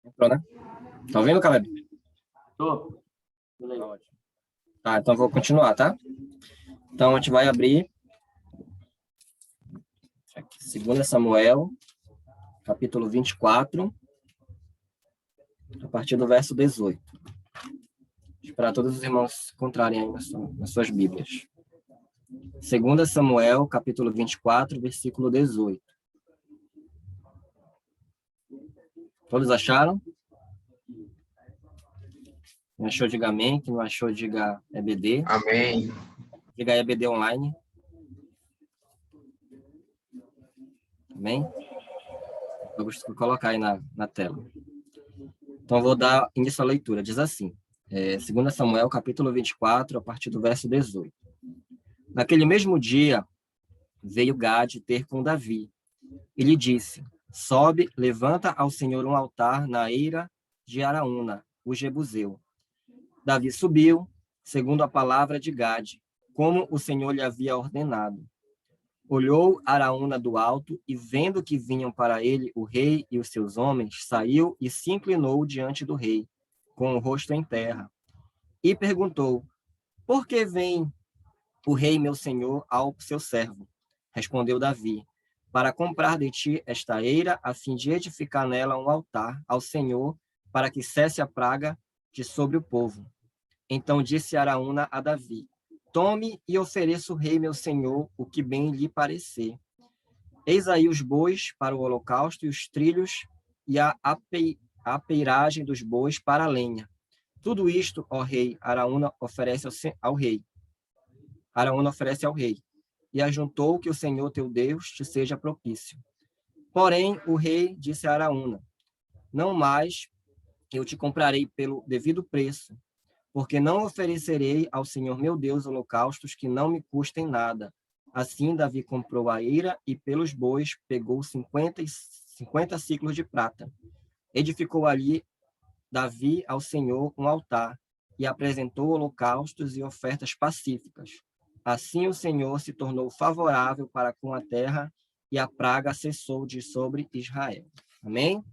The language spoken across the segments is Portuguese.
Entrou, né? Tá ouvindo, Caleb? Tô. Tá ótimo. Tá, então vou continuar, tá? Então a gente vai abrir aqui, 2 Samuel, capítulo 24, a partir do verso 18. Para todos os irmãos encontrarem aí nas suas Bíblias. 2 Samuel, capítulo 24, versículo 18. Todos acharam? Quem achou, diga amém. Quem não achou, diga EBD. Amém. Diga EBD online. Amém? Eu gosto de colocar aí na tela. Então, vou dar início à leitura. Diz assim, 2 Samuel, capítulo 24, a partir do verso 18. Naquele mesmo dia, veio Gade ter com Davi, e lhe disse, sobe, levanta ao Senhor um altar na eira de Araúna, o Jebuseu. Davi subiu, segundo a palavra de Gade, como o Senhor lhe havia ordenado. Olhou Araúna do alto e, vendo que vinham para ele o rei e os seus homens, saiu e se inclinou diante do rei, com o rosto em terra. E perguntou, por que vem o rei meu senhor ao seu servo? Respondeu Davi, para comprar de ti esta eira, a fim de edificar nela um altar ao Senhor, para que cesse a praga de sobre o povo. Então disse Araúna a Davi, tome e ofereça o rei meu senhor o que bem lhe parecer. Eis aí os bois para o holocausto e os trilhos e a apeiragem dos bois para a lenha. Tudo isto, ó rei, Araúna oferece ao rei. Araúna oferece ao rei. E ajuntou que o Senhor teu Deus te seja propício. Porém, o rei disse a Araúna, não mais eu te comprarei pelo devido preço, porque não oferecerei ao Senhor meu Deus holocaustos que não me custem nada. Assim, Davi comprou a eira e pelos bois pegou 50 ciclos de prata. Edificou ali Davi ao Senhor um altar e apresentou holocaustos e ofertas pacíficas. Assim o Senhor se tornou favorável para com a terra e a praga cessou de sobre Israel. Amém?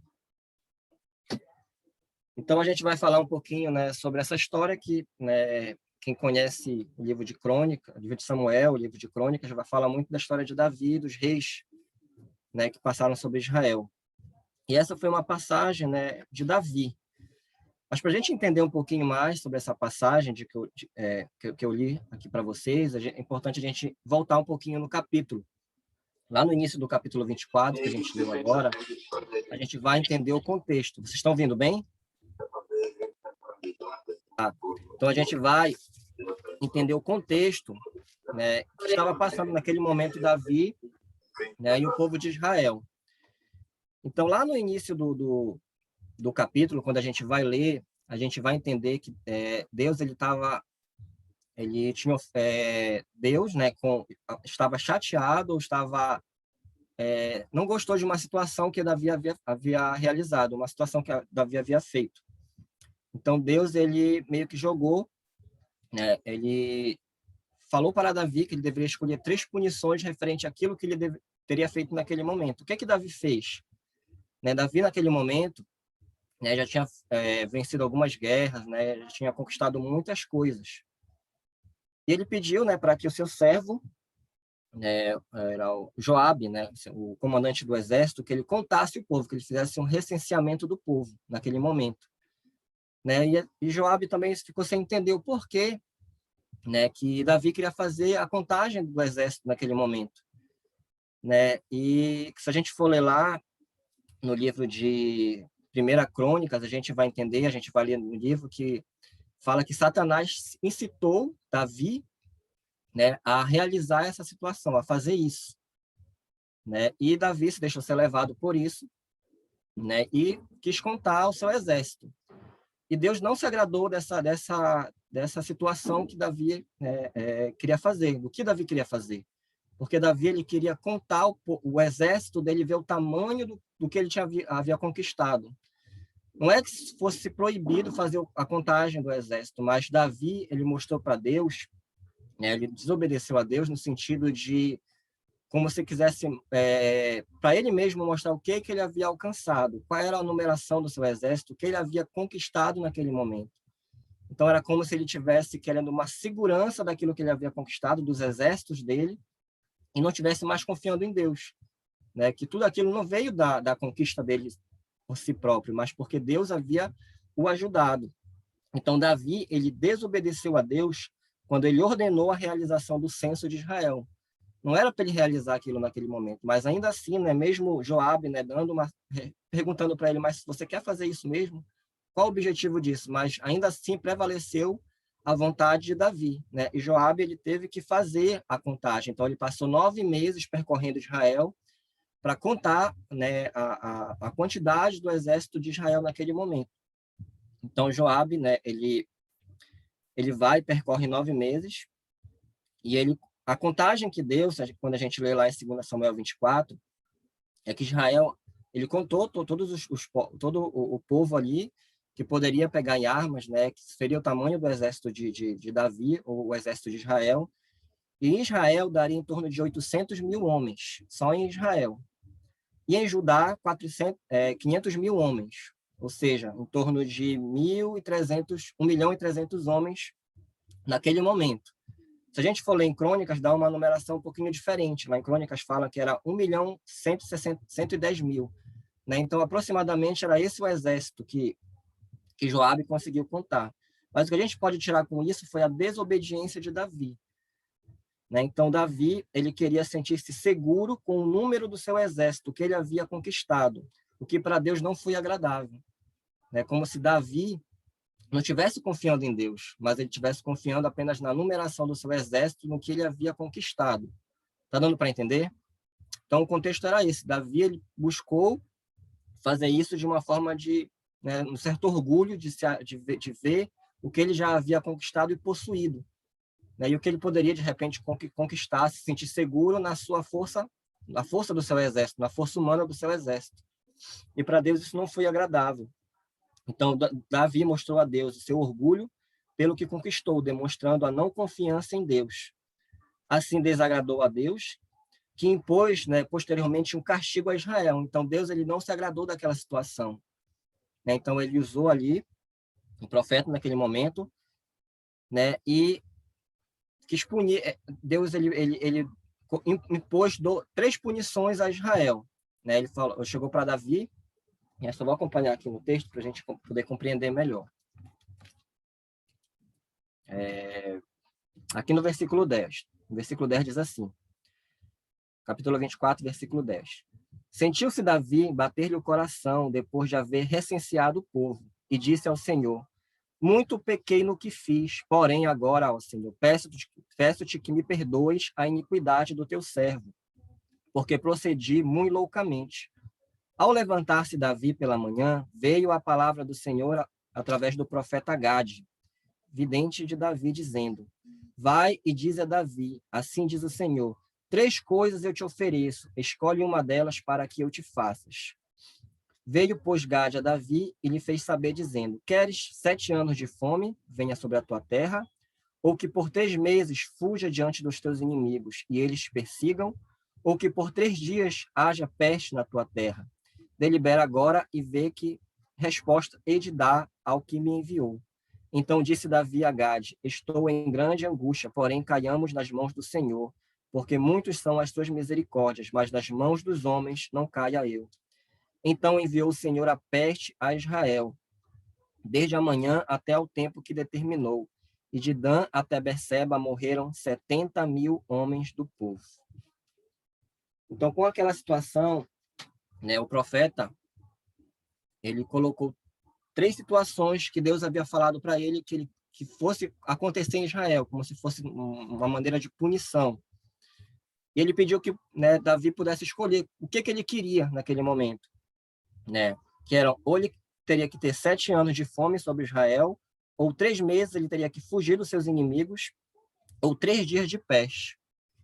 Então, a gente vai falar um pouquinho, né, sobre essa história que, né, quem conhece o livro de Crônica, o livro de Samuel, o livro de Crônicas, vai falar muito da história de Davi, dos reis, né, que passaram sobre Israel. E essa foi uma passagem, né, de Davi. Mas para a gente entender um pouquinho mais sobre essa passagem que eu li aqui para vocês, é importante a gente voltar um pouquinho no capítulo. Lá no início do capítulo 24, que a gente leu agora, a gente vai entender o contexto. Vocês estão ouvindo bem? Então, a gente vai entender o contexto, né, que estava passando naquele momento Davi, né, e o povo de Israel. Então, lá no início do capítulo, quando a gente vai ler, a gente vai entender que Deus Deus, né, estava chateado, não gostou de uma situação que Davi havia realizado, uma situação que Davi havia feito. Então, Deus, ele meio que jogou, né, ele falou para Davi que ele deveria escolher 3 punições referente àquilo que ele teria feito naquele momento. O que é que Davi fez? Né, Davi, naquele momento, né, já tinha vencido algumas guerras, né, já tinha conquistado muitas coisas. E ele pediu, né, para que o seu servo, né, era o Joabe, né, o comandante do exército, que ele contasse o povo, que ele fizesse um recenseamento do povo naquele momento. Né, e Joabe também ficou sem entender o porquê, né, que Davi queria fazer a contagem do exército naquele momento. Né, e se a gente for ler lá no livro de 1 Crônicas, a gente vai entender, a gente vai ler no livro que fala que Satanás incitou Davi, né, a realizar essa situação, a fazer isso. Né, e Davi se deixou ser levado por isso, né, e quis contar o seu exército. E Deus não se agradou dessa situação que Davi queria fazer, do que Davi queria fazer. Porque Davi ele queria contar o exército dele, ver o tamanho do que ele havia conquistado. Não é que fosse proibido fazer a contagem do exército, mas Davi ele mostrou para Deus, né, ele desobedeceu a Deus no sentido de como se quisesse, para ele mesmo, mostrar o que ele havia alcançado, qual era a numeração do seu exército, o que ele havia conquistado naquele momento. Então, era como se ele tivesse querendo uma segurança daquilo que ele havia conquistado, dos exércitos dele, e não tivesse mais confiando em Deus, né? Que tudo aquilo não veio da conquista dele por si próprio, mas porque Deus havia o ajudado. Então, Davi, ele desobedeceu a Deus quando ele ordenou a realização do censo de Israel. Não era para ele realizar aquilo naquele momento, mas ainda assim, né, mesmo Joabe, né, perguntando para ele, mas você quer fazer isso mesmo? Qual o objetivo disso? Mas ainda assim prevaleceu a vontade de Davi, né? E Joabe, ele teve que fazer a contagem. Então ele passou 9 meses percorrendo Israel para contar, né, a quantidade do exército de Israel naquele momento. Então Joabe, né, ele vai e percorre 9 meses e a contagem que deu, quando a gente lê lá em 2 Samuel 24, é que Israel, ele contou todo o povo ali que poderia pegar em armas, né, que seria o tamanho do exército de Davi, ou o exército de Israel, e Israel daria em torno de 800 mil homens, só em Israel. E em Judá, 500 mil homens, ou seja, em torno de 1 milhão e 300 homens naquele momento. Se a gente for ler em Crônicas, dá uma numeração um pouquinho diferente. Lá em Crônicas fala que era 1.110 mil. Né? Então, aproximadamente, era esse o exército que Joabe conseguiu contar. Mas o que a gente pode tirar com isso foi a desobediência de Davi. Né? Então, Davi, ele queria sentir-se seguro com o número do seu exército, que ele havia conquistado, o que para Deus não foi agradável. Né? Como se Davi não estivesse confiando em Deus, mas ele estivesse confiando apenas na numeração do seu exército, no que ele havia conquistado. Está dando para entender? Então, o contexto era esse. Davi, ele buscou fazer isso de uma forma de, né, um certo orgulho de ver o que ele já havia conquistado e possuído. Né, e o que ele poderia, de repente, conquistar, se sentir seguro na sua força, na força do seu exército, na força humana do seu exército. E para Deus isso não foi agradável. Então, Davi mostrou a Deus o seu orgulho pelo que conquistou, demonstrando a não confiança em Deus. Assim, desagradou a Deus, que impôs, né, posteriormente, um castigo a Israel. Então, Deus ele não se agradou daquela situação. Né? Então, ele usou ali o profeta naquele momento, né, e quis punir. Deus ele impôs 3 punições a Israel. Né? Ele chegou para Davi, eu só vou acompanhar aqui no texto para a gente poder compreender melhor. Aqui no versículo 10. O versículo 10 diz assim, capítulo 24, versículo 10. Sentiu-se Davi bater-lhe o coração depois de haver recenseado o povo, e disse ao Senhor, muito pequei no que fiz, porém agora, ó Senhor, peço-te que me perdoes a iniquidade do teu servo, porque procedi muito loucamente. Ao levantar-se Davi pela manhã, veio a palavra do Senhor através do profeta Gade, vidente de Davi, dizendo, vai e diz a Davi, assim diz o Senhor, 3 coisas eu te ofereço, escolhe uma delas para que eu te faças. Veio, pois, Gade a Davi e lhe fez saber, dizendo, queres 7 anos de fome, venha sobre a tua terra, ou que por 3 meses fuja diante dos teus inimigos e eles te persigam, ou que por 3 dias haja peste na tua terra. Delibera agora e vê que resposta hei de dar ao que me enviou. Então disse Davi a Gade, estou em grande angústia, porém caiamos nas mãos do Senhor, porque muitos são as tuas misericórdias, mas das mãos dos homens não caia eu. Então enviou o Senhor a peste a Israel, desde a manhã até o tempo que determinou, e de Dan até Berseba morreram 70 mil homens do povo. Então, com aquela situação, né, o profeta, ele colocou 3 situações que Deus havia falado para ele que fosse acontecer em Israel, como se fosse uma maneira de punição. E ele pediu que, né, Davi pudesse escolher o que ele queria naquele momento. Né? Que eram, ou ele teria que ter 7 anos de fome sobre Israel, ou 3 meses ele teria que fugir dos seus inimigos, ou 3 dias de peste.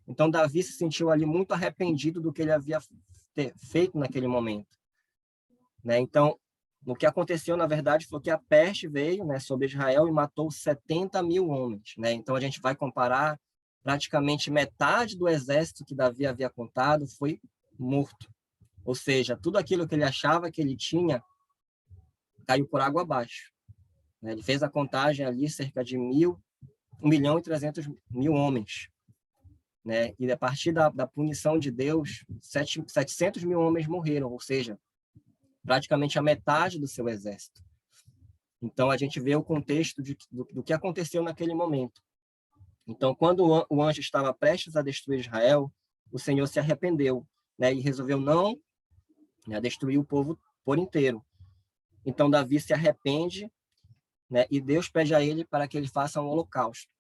Então, Davi se sentiu ali muito arrependido do que ele havia feito naquele momento. Né? Então, o que aconteceu, na verdade, foi que a peste veio, né, sobre Israel e matou 70 mil homens. Né? Então, a gente vai comparar praticamente metade do exército que Davi havia contado foi morto. Ou seja, tudo aquilo que ele achava que ele tinha caiu por água abaixo. Ele fez a contagem ali, cerca de 1.300.000 homens. E a partir da punição de Deus, 700.000 homens morreram, ou seja, praticamente a metade do seu exército. Então, a gente vê o contexto do que aconteceu naquele momento. Então, quando o anjo estava prestes a destruir Israel, o Senhor se arrependeu, e resolveu não destruir o povo por inteiro. Então, Davi se arrepende, e Deus pede a ele para que ele faça um holocausto.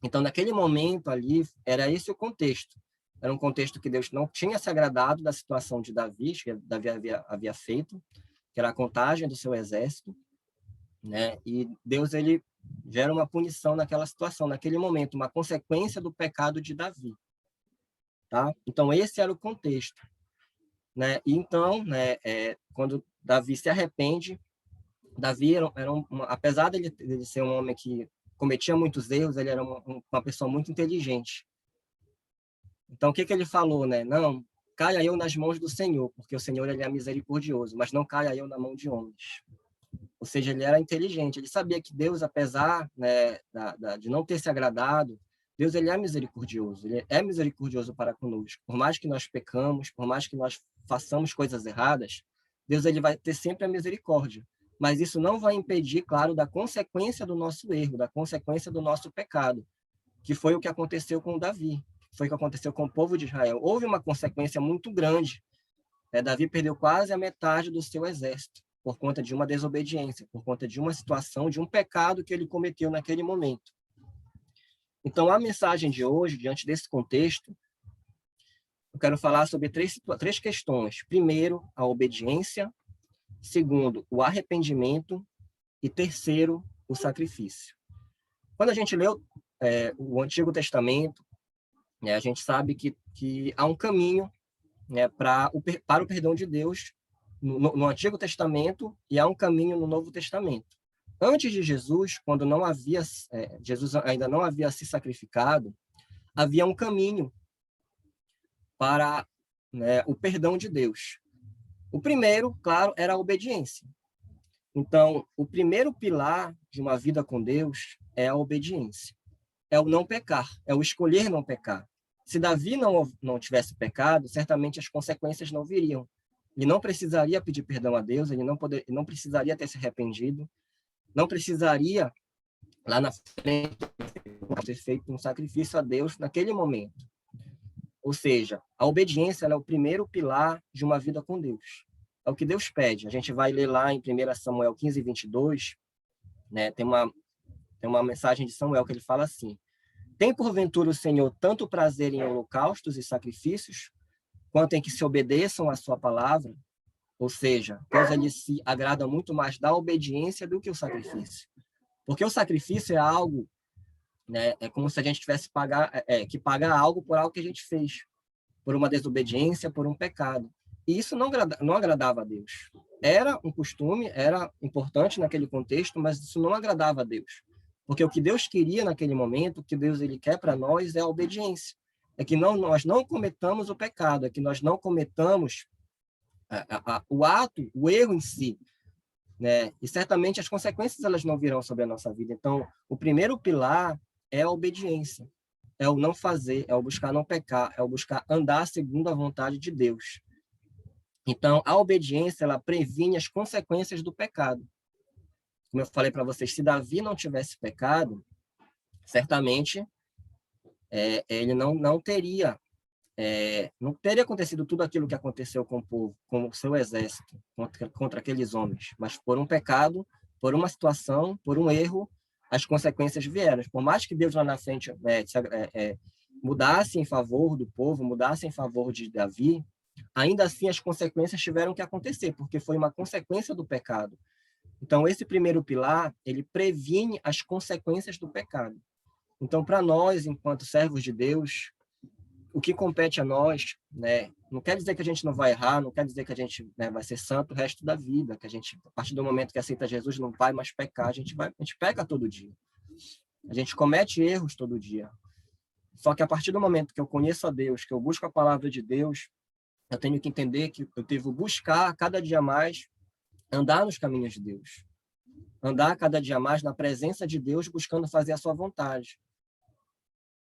Então, naquele momento ali, era esse o contexto. Era um contexto que Deus não tinha se agradado da situação de Davi, que Davi havia feito, que era a contagem do seu exército, e Deus ele gera uma punição naquela situação, naquele momento, uma consequência do pecado de Davi. Tá? Então, esse era o contexto. E então, quando Davi se arrepende, Davi apesar dele ser um homem que cometia muitos erros, ele era uma pessoa muito inteligente. Então, o que ele falou? Não, caia eu nas mãos do Senhor, porque o Senhor ele é misericordioso, mas não caia eu na mão de homens. Ou seja, ele era inteligente, ele sabia que Deus, apesar de não ter se agradado, Deus ele é misericordioso, ele é misericordioso para conosco. Por mais que nós pecamos, por mais que nós façamos coisas erradas, Deus ele vai ter sempre a misericórdia. Mas isso não vai impedir, claro, da consequência do nosso erro, da consequência do nosso pecado, que foi o que aconteceu com Davi, foi o que aconteceu com o povo de Israel. Houve uma consequência muito grande. Davi perdeu quase a metade do seu exército, por conta de uma desobediência, por conta de uma situação, de um pecado que ele cometeu naquele momento. Então, a mensagem de hoje, diante desse contexto, eu quero falar sobre três questões. Primeiro, a obediência. Segundo, o arrependimento. E terceiro, o sacrifício. Quando a gente lê o Antigo Testamento, a gente sabe que há um caminho para o perdão de Deus no Antigo Testamento e há um caminho no Novo Testamento. Antes de Jesus, quando Jesus ainda não havia se sacrificado, havia um caminho para o perdão de Deus. O primeiro, claro, era a obediência. Então, o primeiro pilar de uma vida com Deus é a obediência. É o não pecar, é o escolher não pecar. Se Davi não tivesse pecado, certamente as consequências não viriam. Ele não precisaria pedir perdão a Deus, ele não precisaria ter se arrependido, não precisaria, lá na frente, ter feito um sacrifício a Deus naquele momento. Ou seja, a obediência é o primeiro pilar de uma vida com Deus. É o que Deus pede. A gente vai ler lá em 1 Samuel 15, 22, tem uma mensagem de Samuel que ele fala assim: tem porventura o Senhor tanto prazer em holocaustos e sacrifícios, quanto em que se obedeçam à sua palavra? Ou seja, Deus ele se agrada muito mais da obediência do que o sacrifício. Porque o sacrifício é algo, é como se a gente tivesse que pagar algo por algo que a gente fez, por uma desobediência, por um pecado. E isso não agradava a Deus. Era um costume, era importante naquele contexto, mas isso não agradava a Deus. Porque o que Deus queria naquele momento, o que Deus ele quer para nós é a obediência. É que nós não cometamos o pecado, é que nós não cometamos o ato, o erro em si. E certamente as consequências elas não virão sobre a nossa vida. Então, o primeiro pilar é a obediência. É o não fazer, é o buscar não pecar, é o buscar andar segundo a vontade de Deus. Então, a obediência, ela previne as consequências do pecado. Como eu falei para vocês, se Davi não tivesse pecado, certamente ele não teria acontecido tudo aquilo que aconteceu com o povo, com o seu exército, contra aqueles homens. Mas por um pecado, por uma situação, por um erro, as consequências vieram. Por mais que Deus lá na frente mudasse em favor do povo, mudasse em favor de Davi, ainda assim as consequências tiveram que acontecer, porque foi uma consequência do pecado. Então, esse primeiro pilar, ele previne as consequências do pecado. Então, para nós, enquanto servos de Deus, o que compete a nós, não quer dizer que a gente não vai errar, não quer dizer que a gente vai ser santo o resto da vida, que a gente, a partir do momento que aceita Jesus, não vai mais pecar, a gente peca todo dia. A gente comete erros todo dia. Só que a partir do momento que eu conheço a Deus, que eu busco a palavra de Deus, eu tenho que entender que eu devo buscar cada dia mais andar nos caminhos de Deus. Andar cada dia mais na presença de Deus, buscando fazer a sua vontade.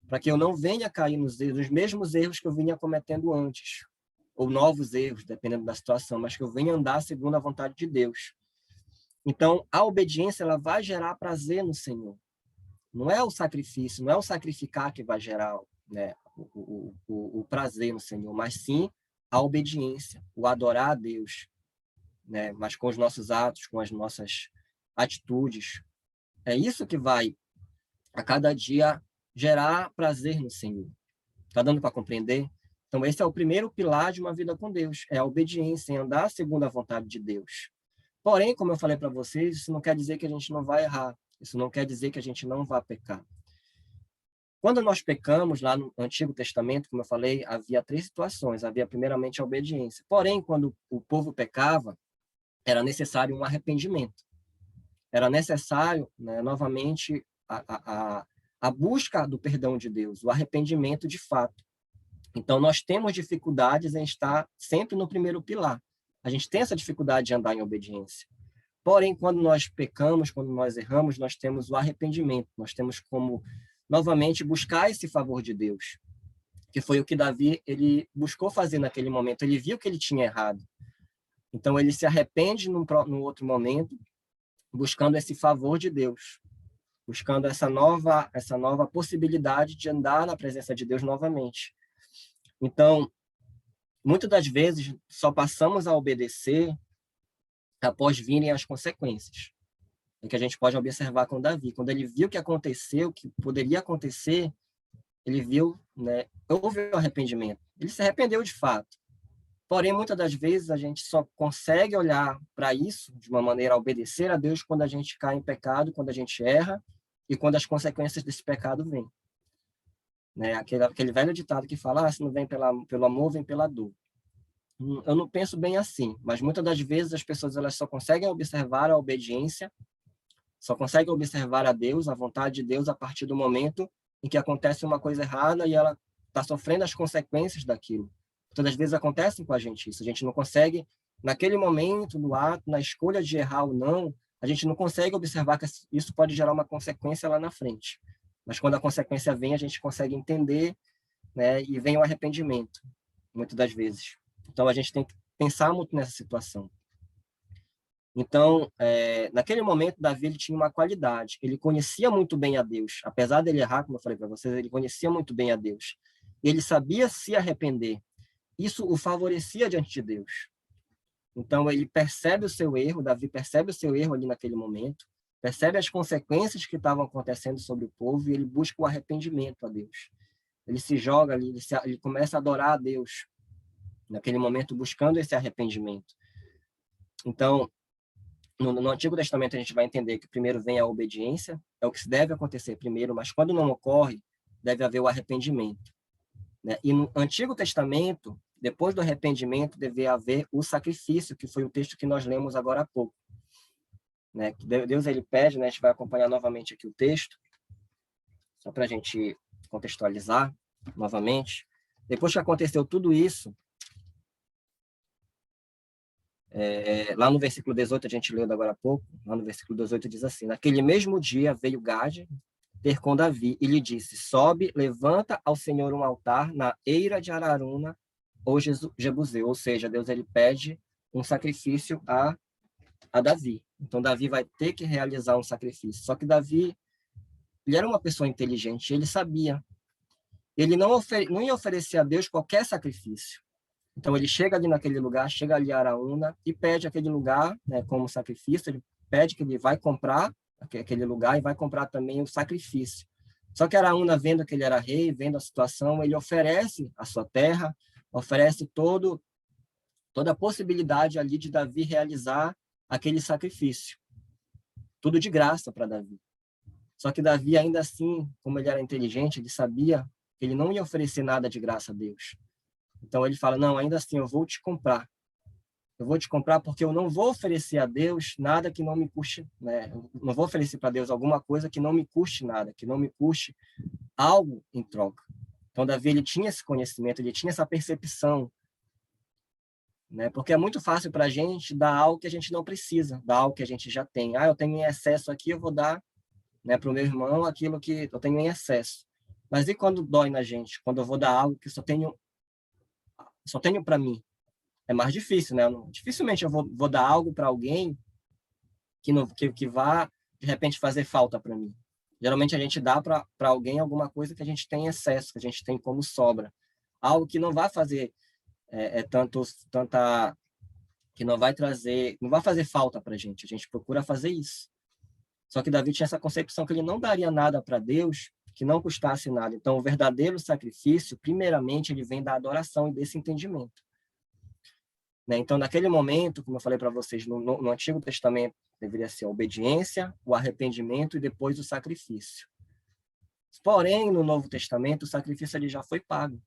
Para que eu não venha cair nos mesmos erros que eu vinha cometendo antes. Ou novos erros, dependendo da situação, mas que eu venha andar segundo a vontade de Deus. Então, a obediência ela vai gerar prazer no Senhor. Não é o sacrifício, não é o sacrificar que vai gerar, né, o prazer no Senhor, mas sim a obediência, o adorar a Deus, né, mas com os nossos atos, com as nossas atitudes. É isso que vai, a cada dia, gerar prazer no Senhor. Está dando para compreender? Então, esse é o primeiro pilar de uma vida com Deus, é a obediência, em andar segundo a vontade de Deus. Porém, como eu falei para vocês, isso não quer dizer que a gente não vai errar, isso não quer dizer que a gente não vai pecar. Quando nós pecamos, lá no Antigo Testamento, como eu falei, havia 3 situações. Havia, primeiramente, a obediência. Porém, quando o povo pecava, era necessário um arrependimento. Era necessário, né, novamente, a busca do perdão de Deus, o arrependimento de fato. Então, nós temos dificuldades em estar sempre no primeiro pilar. A gente tem essa dificuldade de andar em obediência. Porém, quando nós pecamos, quando nós erramos, nós temos o arrependimento. Nós temos como, novamente, buscar esse favor de Deus, que foi o que Davi ele buscou fazer naquele momento. Ele viu que ele tinha errado. Então, ele se arrepende num outro momento, buscando esse favor de Deus, buscando essa nova possibilidade de andar na presença de Deus novamente. Então, muitas das vezes, só passamos a obedecer após virem as consequências. É que a gente pode observar com Davi. Quando ele viu o que aconteceu, o que poderia acontecer, ele viu, né, houve o arrependimento. Ele se arrependeu de fato. Porém, muitas das vezes, a gente só consegue olhar para isso, de uma maneira a obedecer a Deus, quando a gente cai em pecado, quando a gente erra e quando as consequências desse pecado vêm. Né? Aquele velho ditado que fala, se não vem pelo amor, vem pela dor. Eu não penso bem assim, mas muitas das vezes as pessoas elas só conseguem observar a obediência, só conseguem observar a Deus, a vontade de Deus, a partir do momento em que acontece uma coisa errada e ela está sofrendo as consequências daquilo. Muitas das vezes acontece com a gente isso. A gente não consegue, naquele momento, no ato, na escolha de errar ou não, a gente não consegue observar que isso pode gerar uma consequência lá na frente. Mas quando a consequência vem, a gente consegue entender, né, e vem o arrependimento, muitas das vezes. Então, a gente tem que pensar muito nessa situação. Então, naquele momento, Davi ele tinha uma qualidade. Ele conhecia muito bem a Deus. Apesar dele errar, como eu falei para vocês, ele conhecia muito bem a Deus. Ele sabia se arrepender. Isso o favorecia diante de Deus. Então, ele percebe o seu erro, Davi percebe o seu erro ali naquele momento, percebe as consequências que estavam acontecendo sobre o povo e ele busca o arrependimento a Deus. Ele se joga ali, ele começa a adorar a Deus naquele momento, buscando esse arrependimento. Então, no Antigo Testamento, a gente vai entender que primeiro vem a obediência, é o que deve acontecer primeiro, mas quando não ocorre, deve haver o arrependimento. Né? E no Antigo Testamento, depois do arrependimento, deve haver o sacrifício, que foi o texto que nós lemos agora há pouco. Né? Deus ele pede, né? A gente vai acompanhar novamente aqui o texto, só para a gente contextualizar novamente. Depois que aconteceu tudo isso, lá no versículo 18, a gente leu agora há pouco, lá no versículo 18 diz assim, naquele mesmo dia veio Gade ter com Davi e lhe disse, sobe, levanta ao Senhor um altar na eira de Araruna ou Jebuseu, ou seja, Deus ele pede um sacrifício a Davi. Então, Davi vai ter que realizar um sacrifício. Só que Davi, ele era uma pessoa inteligente, ele sabia. Ele não ia oferecer a Deus qualquer sacrifício. Então, ele chega ali naquele lugar, chega ali a Araúna e pede aquele lugar, né, como sacrifício. Ele pede que ele vai comprar aquele lugar e vai comprar também o sacrifício. Só que Araúna, vendo que ele era rei, vendo a situação, ele oferece a sua terra, oferece toda a possibilidade ali de Davi realizar aquele sacrifício. Tudo de graça para Davi. Só que Davi, ainda assim, como ele era inteligente, ele sabia que ele não ia oferecer nada de graça a Deus. Então ele fala, não, ainda assim, eu vou te comprar. Eu vou te comprar porque eu não vou oferecer a Deus nada que não me custe, né? Eu não vou oferecer para Deus alguma coisa que não me custe nada, que não me custe algo em troca. Então, Davi, ele tinha esse conhecimento, ele tinha essa percepção, né? Porque é muito fácil para a gente dar algo que a gente não precisa, dar algo que a gente já tem. Eu tenho em excesso aqui, eu vou dar, né, para o meu irmão aquilo que eu tenho em excesso. Mas e quando dói na gente? Quando eu vou dar algo que só tenho para mim? É mais difícil, né? Dificilmente eu vou dar algo para alguém que vá, de repente, fazer falta para mim. Geralmente a gente dá para alguém alguma coisa que a gente tem em excesso, que a gente tem como sobra. Algo que não vai fazer tanta que não vai fazer falta para a gente procura fazer isso. Só que Davi tinha essa concepção que ele não daria nada para Deus que não custasse nada. Então, o verdadeiro sacrifício, primeiramente, ele vem da adoração e desse entendimento. Né? Então, naquele momento, como eu falei para vocês, no Antigo Testamento, deveria ser a obediência, o arrependimento e depois o sacrifício. Porém, no Novo Testamento, o sacrifício ele já foi pago.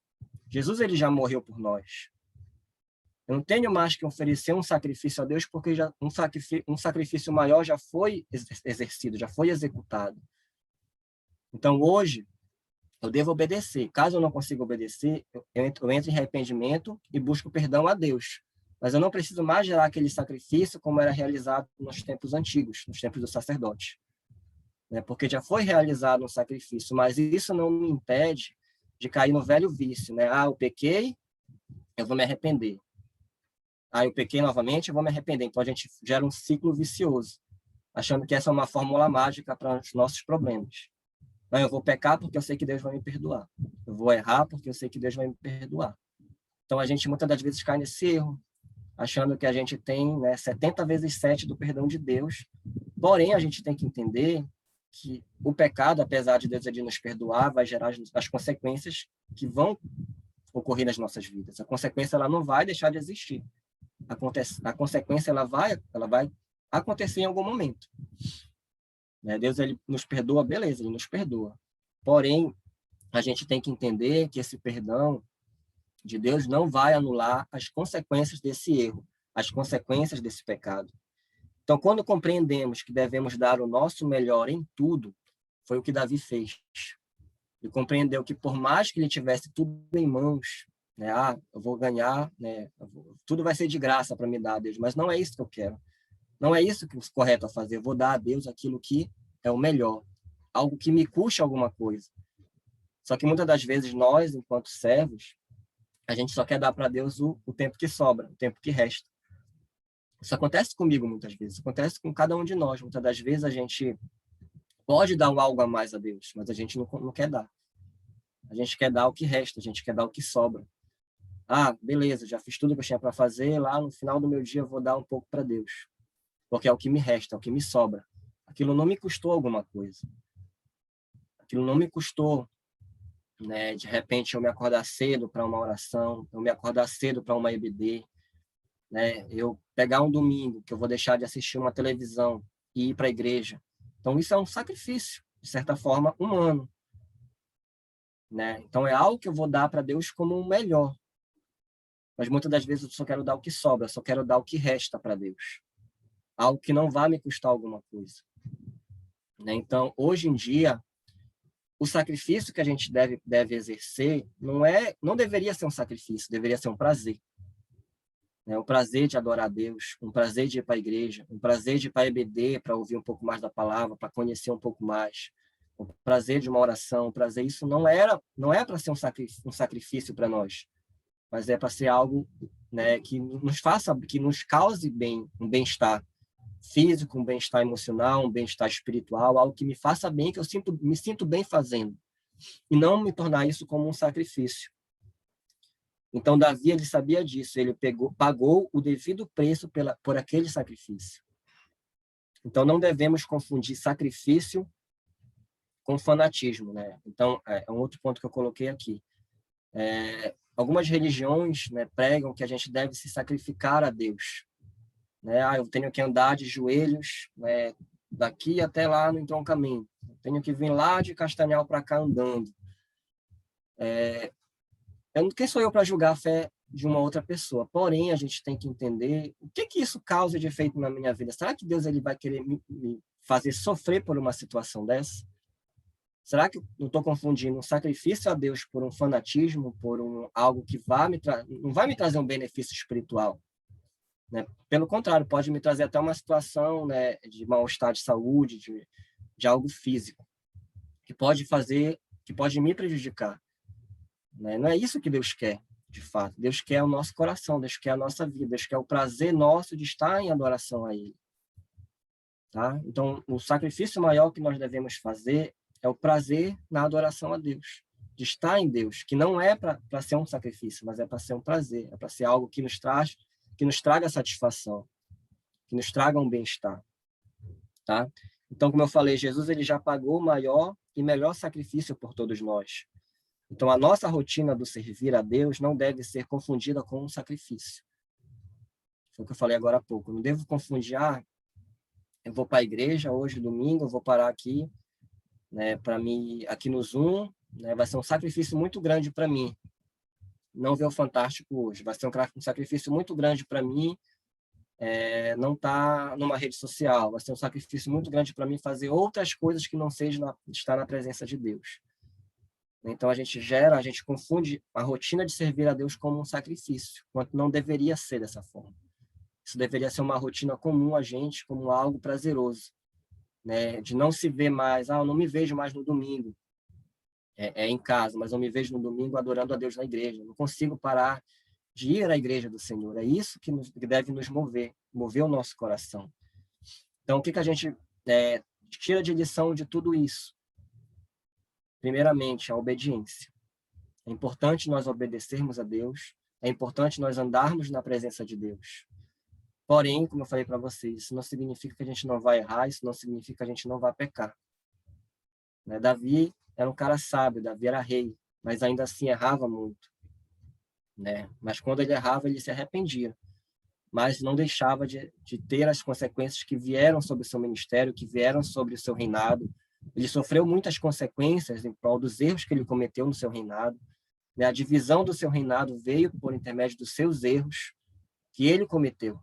Jesus ele já morreu por nós. Eu não tenho mais que oferecer um sacrifício a Deus, porque um sacrifício maior já foi exercido, já foi executado. Então, hoje, eu devo obedecer. Caso eu não consiga obedecer, eu entro em arrependimento e busco perdão a Deus. Mas eu não preciso mais gerar aquele sacrifício como era realizado nos tempos antigos, nos tempos do sacerdote. Né? Porque já foi realizado um sacrifício, mas isso não me impede de cair no velho vício. Né? Eu pequei, eu vou me arrepender. Eu pequei novamente, eu vou me arrepender. Então, a gente gera um ciclo vicioso, achando que essa é uma fórmula mágica para os nossos problemas. Não, eu vou pecar porque eu sei que Deus vai me perdoar. Eu vou errar porque eu sei que Deus vai me perdoar. Então, a gente muitas das vezes cai nesse erro, achando que a gente tem, né, 70 vezes 7 do perdão de Deus. Porém, a gente tem que entender que o pecado, apesar de Deus nos perdoar, vai gerar as consequências que vão ocorrer nas nossas vidas. A consequência ela não vai deixar de existir. A consequência ela vai acontecer em algum momento. Né? Deus ele nos perdoa, beleza, ele nos perdoa. Porém, a gente tem que entender que esse perdão de Deus não vai anular as consequências desse erro, as consequências desse pecado. Então, quando compreendemos que devemos dar o nosso melhor em tudo, foi o que Davi fez. Ele compreendeu que por mais que ele tivesse tudo em mãos, né, eu vou ganhar, né, tudo vai ser de graça para me dar a Deus, mas não é isso que eu quero. Não é isso que é correto a fazer. Eu vou dar a Deus aquilo que é o melhor, algo que me custe alguma coisa. Só que muitas das vezes nós, enquanto servos, a gente só quer dar para Deus o tempo que sobra, o tempo que resta. Isso acontece comigo muitas vezes, acontece com cada um de nós. Muitas das vezes a gente pode dar algo a mais a Deus, mas a gente não quer dar. A gente quer dar o que resta, a gente quer dar o que sobra. Beleza, já fiz tudo que eu tinha para fazer, lá no final do meu dia eu vou dar um pouco para Deus, porque é o que me resta, é o que me sobra. Aquilo não me custou alguma coisa. Aquilo não me custou, né, de repente eu me acordar cedo para uma oração, eu me acordar cedo para uma EBD, né, eu pegar um domingo que eu vou deixar de assistir uma televisão e ir para a igreja. Então isso é um sacrifício, de certa forma, humano. Né? Então é algo que eu vou dar para Deus como o melhor. Mas muitas das vezes eu só quero dar o que sobra, eu só quero dar o que resta para Deus. Algo que não vai me custar alguma coisa. Né? Então, hoje em dia, o sacrifício que a gente deve exercer não deveria ser um sacrifício, deveria ser um prazer. Né? Um prazer de adorar a Deus, um prazer de ir para a igreja, um prazer de ir para a EBD, para ouvir um pouco mais da palavra, para conhecer um pouco mais. O prazer de uma oração, o prazer, isso não é para ser um sacrifício para nós, mas é para ser algo, né, que nos faça, que nos cause bem, um bem-estar físico, um bem-estar emocional, um bem-estar espiritual, algo que me faça bem, que eu me sinto bem fazendo, e não me tornar isso como um sacrifício. Então, Davi, ele sabia disso, ele pagou o devido preço por aquele sacrifício. Então, não devemos confundir sacrifício com fanatismo, né? Então, é um outro ponto que eu coloquei aqui. Algumas religiões, né, pregam que a gente deve se sacrificar a Deus. Né? Eu tenho que andar de joelhos, né, daqui até lá no entroncamento. Eu tenho que vir lá de Castanhal para cá andando. Quem sou eu para julgar a fé de uma outra pessoa? Porém, a gente tem que entender o que isso causa de efeito na minha vida. Será que Deus ele vai querer me fazer sofrer por uma situação dessa? Será que eu não estou confundindo um sacrifício a Deus por um fanatismo, por algo que não vai me trazer um benefício espiritual? Né? Pelo contrário, pode me trazer até uma situação, né, de mal-estar de saúde, de algo físico, que pode me prejudicar. Né? Não é isso que Deus quer, de fato. Deus quer o nosso coração, Deus quer a nossa vida, Deus quer o prazer nosso de estar em adoração a Ele. Tá? Então, o sacrifício maior que nós devemos fazer é o prazer na adoração a Deus, de estar em Deus, que não é para ser um sacrifício, mas é para ser um prazer, é para ser algo que nos traga satisfação, que nos traga um bem-estar. Tá? Então, como eu falei, Jesus ele já pagou o maior e melhor sacrifício por todos nós. Então, a nossa rotina do servir a Deus não deve ser confundida com um sacrifício. Foi o que eu falei agora há pouco. Eu não devo confundir, eu vou para a igreja hoje, domingo, eu vou parar aqui, né, para mim, aqui no Zoom, né, vai ser um sacrifício muito grande para mim. Não ver o Fantástico hoje. Vai ser um sacrifício muito grande para mim não estar numa rede social. Vai ser um sacrifício muito grande para mim fazer outras coisas que não seja estar na presença de Deus. Então, a gente confunde a rotina de servir a Deus como um sacrifício, quando não deveria ser dessa forma. Isso deveria ser uma rotina comum a gente, como algo prazeroso, né? De não se ver mais, eu não me vejo mais no domingo, em casa, mas eu me vejo no domingo adorando a Deus na igreja. Eu não consigo parar de ir à igreja do Senhor. É isso que deve nos mover o nosso coração. Então, o que a gente tira de lição de tudo isso? Primeiramente, a obediência. É importante nós obedecermos a Deus, é importante nós andarmos na presença de Deus. Porém, como eu falei para vocês, isso não significa que a gente não vai errar, isso não significa que a gente não vai pecar. Né? Davi era um cara sábio, Davi era rei, mas ainda assim errava muito. Né? Mas quando ele errava, ele se arrependia. Mas não deixava de ter as consequências que vieram sobre o seu ministério, que vieram sobre o seu reinado. Ele sofreu muitas consequências em prol dos erros que ele cometeu no seu reinado. Né? A divisão do seu reinado veio por intermédio dos seus erros que ele cometeu.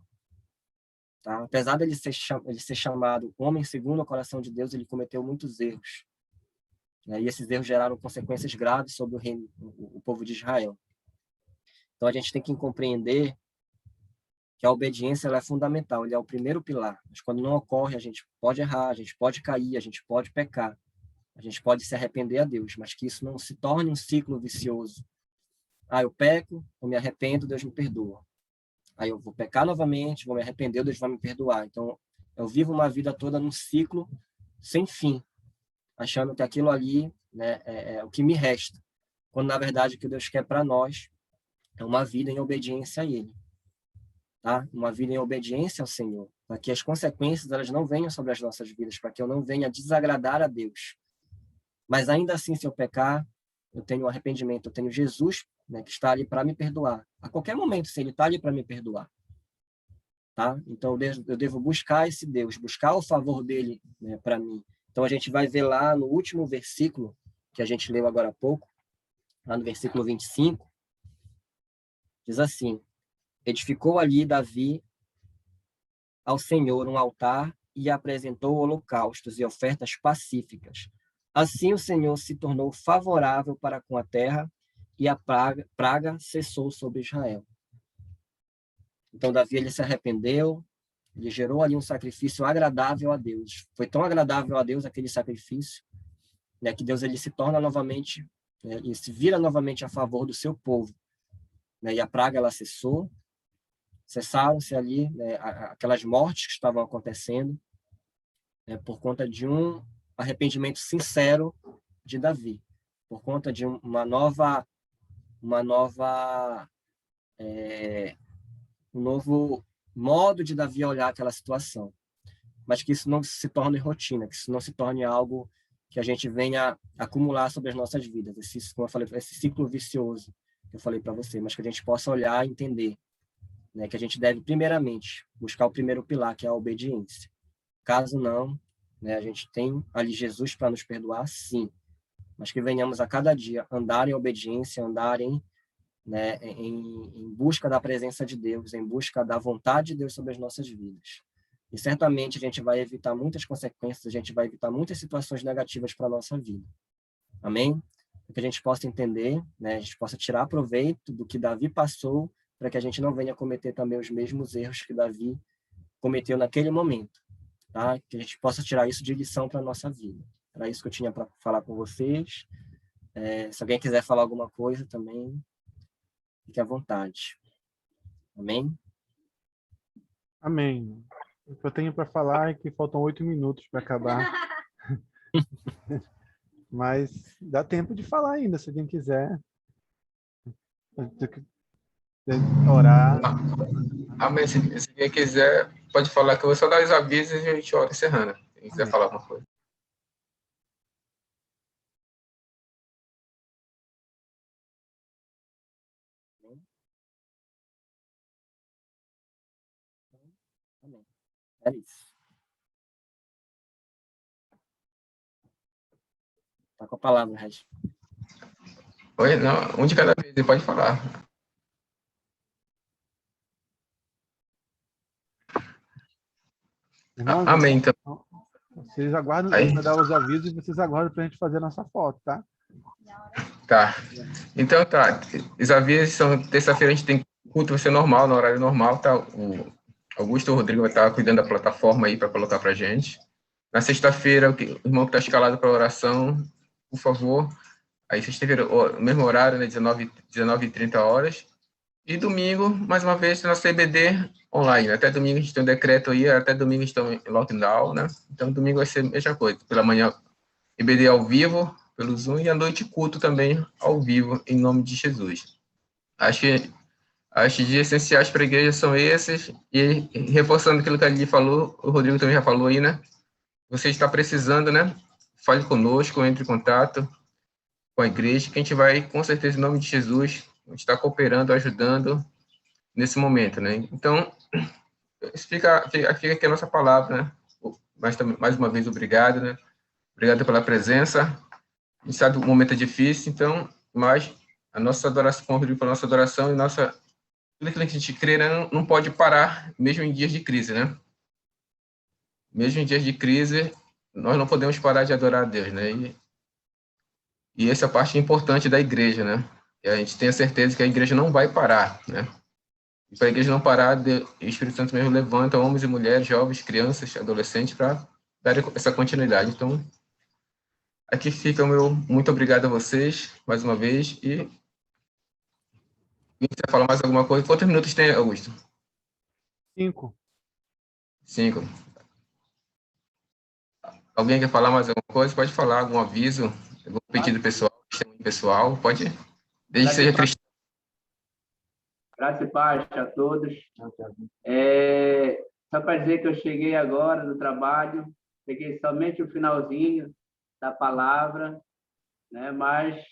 Tá? Apesar de ele ser chamado homem segundo o coração de Deus, ele cometeu muitos erros. Né? E esses erros geraram consequências graves sobre o povo de Israel. Então, a gente tem que compreender que a obediência ela é fundamental, ele é o primeiro pilar. Mas quando não ocorre, a gente pode errar, a gente pode cair, a gente pode pecar, a gente pode se arrepender a Deus, mas que isso não se torne um ciclo vicioso. Eu peco, eu me arrependo, Deus me perdoa. Aí eu vou pecar novamente, vou me arrepender, Deus vai me perdoar. Então, eu vivo uma vida toda num ciclo sem fim, achando que aquilo ali, né, é o que me resta. Quando, na verdade, o que Deus quer para nós é uma vida em obediência a Ele. Tá? Uma vida em obediência ao Senhor, para que as consequências elas não venham sobre as nossas vidas, para que eu não venha desagradar a Deus. Mas ainda assim, se eu pecar, eu tenho arrependimento, eu tenho Jesus, né, que está ali para me perdoar. A qualquer momento, se Ele está ali para me perdoar. Tá? Então, eu devo buscar esse Deus, buscar o favor dele, né, para mim. Então, a gente vai ver lá no último versículo, que a gente leu agora há pouco, lá no versículo 25, diz assim: edificou ali Davi ao Senhor um altar e apresentou holocaustos e ofertas pacíficas. Assim o Senhor se tornou favorável para com a terra e a praga cessou sobre Israel. Então Davi ele se arrependeu, ele gerou ali um sacrifício agradável a Deus. Foi tão agradável a Deus aquele sacrifício, né, que Deus ele se torna novamente, né, ele se vira novamente a favor do seu povo. Né, e a praga ela cessaram-se ali, né, aquelas mortes que estavam acontecendo, né, por conta de um arrependimento sincero de Davi, por conta de um novo modo de Davi olhar aquela situação. Mas que isso não se torne rotina, que isso não se torne algo que a gente venha acumular sobre as nossas vidas, como eu falei, esse ciclo vicioso que eu falei para você, mas que a gente possa olhar e entender, né, que a gente deve, primeiramente, buscar o primeiro pilar, que é a obediência. Caso não, né, a gente tem ali Jesus para nos perdoar, sim, mas que venhamos a cada dia andar em obediência, andar né, em busca da presença de Deus, em busca da vontade de Deus sobre as nossas vidas. E certamente a gente vai evitar muitas consequências, a gente vai evitar muitas situações negativas para a nossa vida. Amém? Para que a gente possa entender, né, a gente possa tirar proveito do que Davi passou, para que a gente não venha cometer também os mesmos erros que Davi cometeu naquele momento, tá? Que a gente possa tirar isso de lição para a nossa vida. Era isso que eu tinha para falar com vocês. Se alguém quiser falar alguma coisa também, fique à vontade. Amém? Amém. O que eu tenho para falar é que faltam 8 minutos para acabar. Mas dá tempo de falar ainda, se alguém quiser. Orar. Amém. Se alguém quiser, pode falar, que eu vou só dar os avisos e a gente ora encerrando. Se quem quiser falar alguma coisa. Amém. É isso. Tá com a palavra, Regis. Oi, não, um de cada vez, pode falar. Irmãos, Amém, então. Vocês aguardam para dar os avisos e vocês aguardam para a gente fazer a nossa foto, tá? Tá. Então, tá. Os avisos são... Terça-feira a gente tem culto, vai ser normal, no horário normal, tá? O Augusto ou o Rodrigo vai estar cuidando da plataforma aí para colocar para gente. Na sexta-feira, o irmão que está escalado para oração, por favor. Aí, sexta-feira, o mesmo horário, né? 19h30 horas. E domingo, mais uma vez, nosso EBD online. Até domingo a gente tem um decreto aí, até domingo a gente está em lockdown, né? Então, domingo vai ser a mesma coisa. Pela manhã, EBD ao vivo, pelo Zoom, e à noite, culto também ao vivo, em nome de Jesus. Acho que dias essenciais para a igreja são esses, e reforçando aquilo que a Lili falou, o Rodrigo também já falou aí, né? Você está precisando, né? Fale conosco, entre em contato com a igreja, que a gente vai, com certeza, em nome de Jesus, a gente está cooperando, ajudando nesse momento, né? Então, fica aqui a nossa palavra, né? Mais uma vez, obrigado, né? Obrigado pela presença. A gente sabe que o momento é difícil, então, mas a nossa adoração, contribuir para a nossa adoração e tudo aquilo que a gente crê, né, não pode parar, mesmo em dias de crise, né? Mesmo em dias de crise, nós não podemos parar de adorar a Deus, né? E essa é a parte importante da igreja, né? E a gente tem a certeza que a igreja não vai parar, né? E para a igreja não parar, o Espírito Santo mesmo levanta homens e mulheres, jovens, crianças, adolescentes, para dar essa continuidade. Então, aqui fica o meu muito obrigado a vocês, mais uma vez, e quem quiser falar mais alguma coisa, quantos minutos tem, Augusto? 5. Alguém quer falar mais alguma coisa? Pode falar, algum aviso, algum pedido pessoal, pode, desde que seja cristão. Graça e paz a todos. Só para dizer que eu cheguei agora do trabalho, peguei somente o finalzinho da palavra, né? Mas,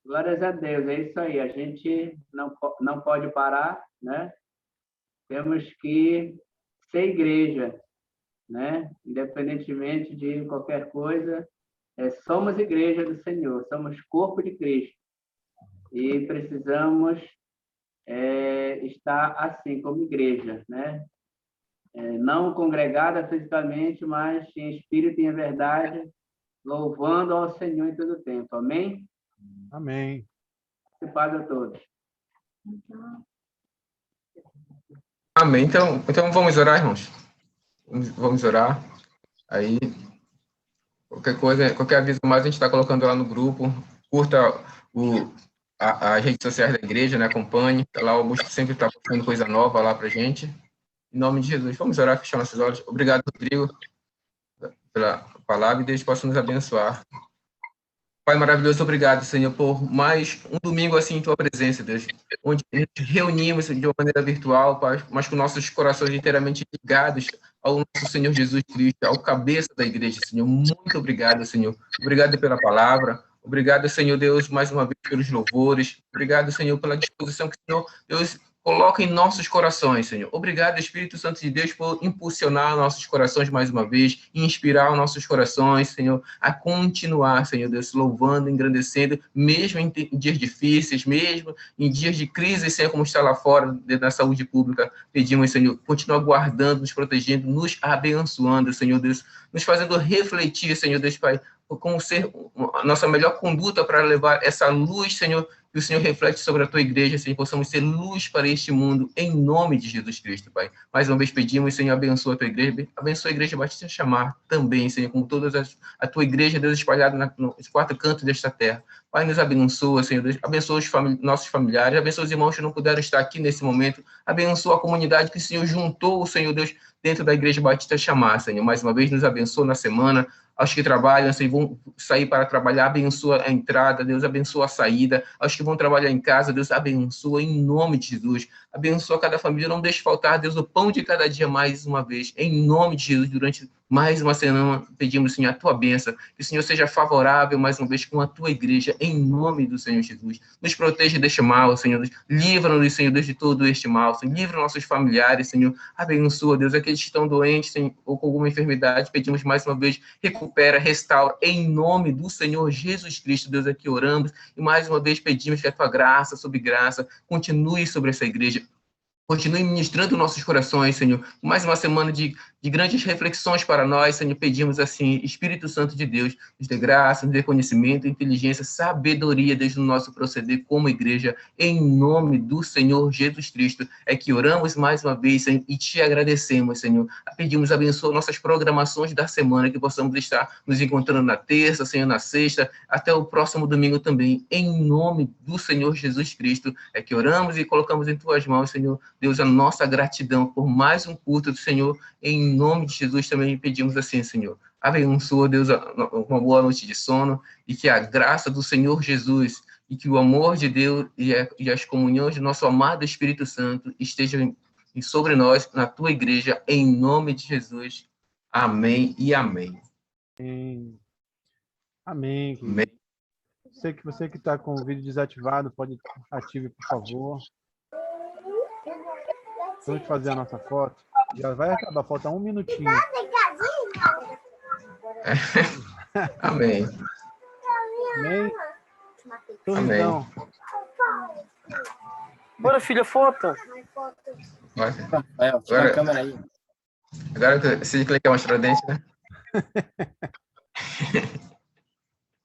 glórias a Deus, é isso aí, a gente não pode parar, né? Temos que ser igreja, né? Independentemente de qualquer coisa, somos igreja do Senhor, somos corpo de Cristo e precisamos estar assim como igreja, né? Não congregada fisicamente, mas em espírito e em verdade, louvando ao Senhor em todo o tempo. Amém? Amém. Paz a todos. Amém. Então vamos orar, irmãos. Vamos orar. Aí, qualquer coisa, qualquer aviso mais, a gente está colocando lá no grupo. Curta as redes sociais da igreja, né? Acompanhe. Lá o Augusto sempre está postando coisa nova lá para a gente. Em nome de Jesus, vamos orar, fechar nossos olhos. Obrigado, Rodrigo, pela palavra, e Deus possa nos abençoar. Pai maravilhoso, obrigado, Senhor, por mais um domingo assim em Tua presença, Deus, onde nos reunimos de uma maneira virtual, Pai, mas com nossos corações inteiramente ligados ao nosso Senhor Jesus Cristo, ao cabeça da igreja, Senhor. Muito obrigado, Senhor. Obrigado pela palavra. Obrigado, Senhor Deus, mais uma vez pelos louvores. Obrigado, Senhor, pela disposição que o Senhor Deus coloca em nossos corações, Senhor. Obrigado, Espírito Santo de Deus, por impulsionar nossos corações mais uma vez, inspirar nossos corações, Senhor, a continuar, Senhor Deus, louvando, engrandecendo, mesmo em dias difíceis, mesmo em dias de crise, Senhor, como está lá fora, dentro da saúde pública. Pedimos, Senhor, continua guardando, nos protegendo, nos abençoando, Senhor Deus, nos fazendo refletir, Senhor Deus, Pai, como ser a nossa melhor conduta para levar essa luz, Senhor, que o Senhor reflete sobre a tua igreja, Senhor, possamos ser luz para este mundo, em nome de Jesus Cristo, Pai. Mais uma vez pedimos, Senhor, abençoa a tua igreja, abençoa a igreja Batista Chamar também, Senhor, como a tua igreja, Deus, espalhada nos 4 cantos desta terra. Pai, nos abençoa, Senhor, Deus, abençoa nossos familiares, abençoa os irmãos que não puderam estar aqui nesse momento, abençoa a comunidade que o Senhor juntou, Senhor Deus, dentro da igreja Batista Chamar, Senhor. Mais uma vez, nos abençoa na semana. Aos que trabalham, Senhor, vão sair para trabalhar, abençoa a entrada, Deus, abençoa a saída. Aos que vão trabalhar em casa, Deus, abençoa em nome de Jesus. Abençoa cada família, não deixe faltar, Deus, o pão de cada dia mais uma vez. Em nome de Jesus, durante mais uma semana, pedimos, Senhor, a tua bênção. Que o Senhor seja favorável, mais uma vez, com a tua igreja, em nome do Senhor Jesus. Nos proteja deste mal, Senhor. Livra-nos, Senhor, Deus, de todo este mal. Senhor. Livra nossos familiares, Senhor. Abençoa, Deus, aqueles que estão doentes, Senhor, ou com alguma enfermidade. Pedimos mais uma vez, recupera, restaura, em nome do Senhor Jesus Cristo, Deus, aqui oramos. E mais uma vez pedimos que a tua graça, sobre graça, continue sobre essa igreja. Continue ministrando nossos corações, Senhor. Mais uma semana de grandes reflexões para nós, Senhor. Pedimos assim, Espírito Santo de Deus, nos dê graça, nos dê conhecimento, inteligência, sabedoria desde o nosso proceder como igreja, em nome do Senhor Jesus Cristo. É que oramos mais uma vez, Senhor, e te agradecemos, Senhor. Pedimos, abençoa nossas programações da semana, que possamos estar nos encontrando na terça, Senhor, na sexta, até o próximo domingo também, em nome do Senhor Jesus Cristo. É que oramos e colocamos em tuas mãos, Senhor, Deus, a nossa gratidão por mais um culto do Senhor, em nome de Jesus também pedimos assim, Senhor. Abençoa, Deus, uma boa noite de sono, e que a graça do Senhor Jesus, e que o amor de Deus e as comunhões do nosso amado Espírito Santo estejam sobre nós, na tua igreja, em nome de Jesus. Amém e amém. Amém. Amém. Amém. Você que está com o vídeo desativado, pode ative, por favor. Vamos fazer a nossa foto. Já vai acabar, falta 1 minutinho. Amém. Amém? Sorrisão. Bora, filha, foto. Tira a câmera aí. Agora você clica mais para dentro, né?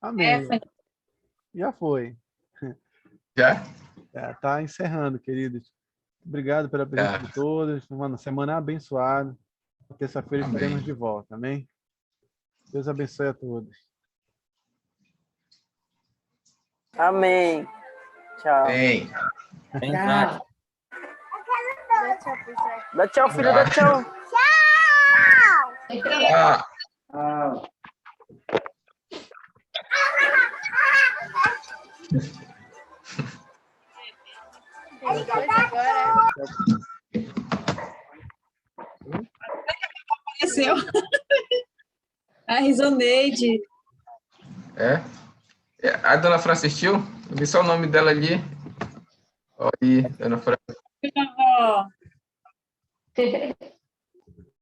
Amém. Já foi. Já? Tá encerrando, queridos. Obrigado pela presença de todos. Uma semana abençoada. Terça-feira estaremos de volta. Amém? Deus abençoe a todos. Amém. Tchau. Amém. Tchau. Dá tchau, filha, dá tchau. Ah. Apareceu. A Risoneide. A dona Fran assistiu? Eu vi só o nome dela ali. Olha aí, dona Fran. Minha avó.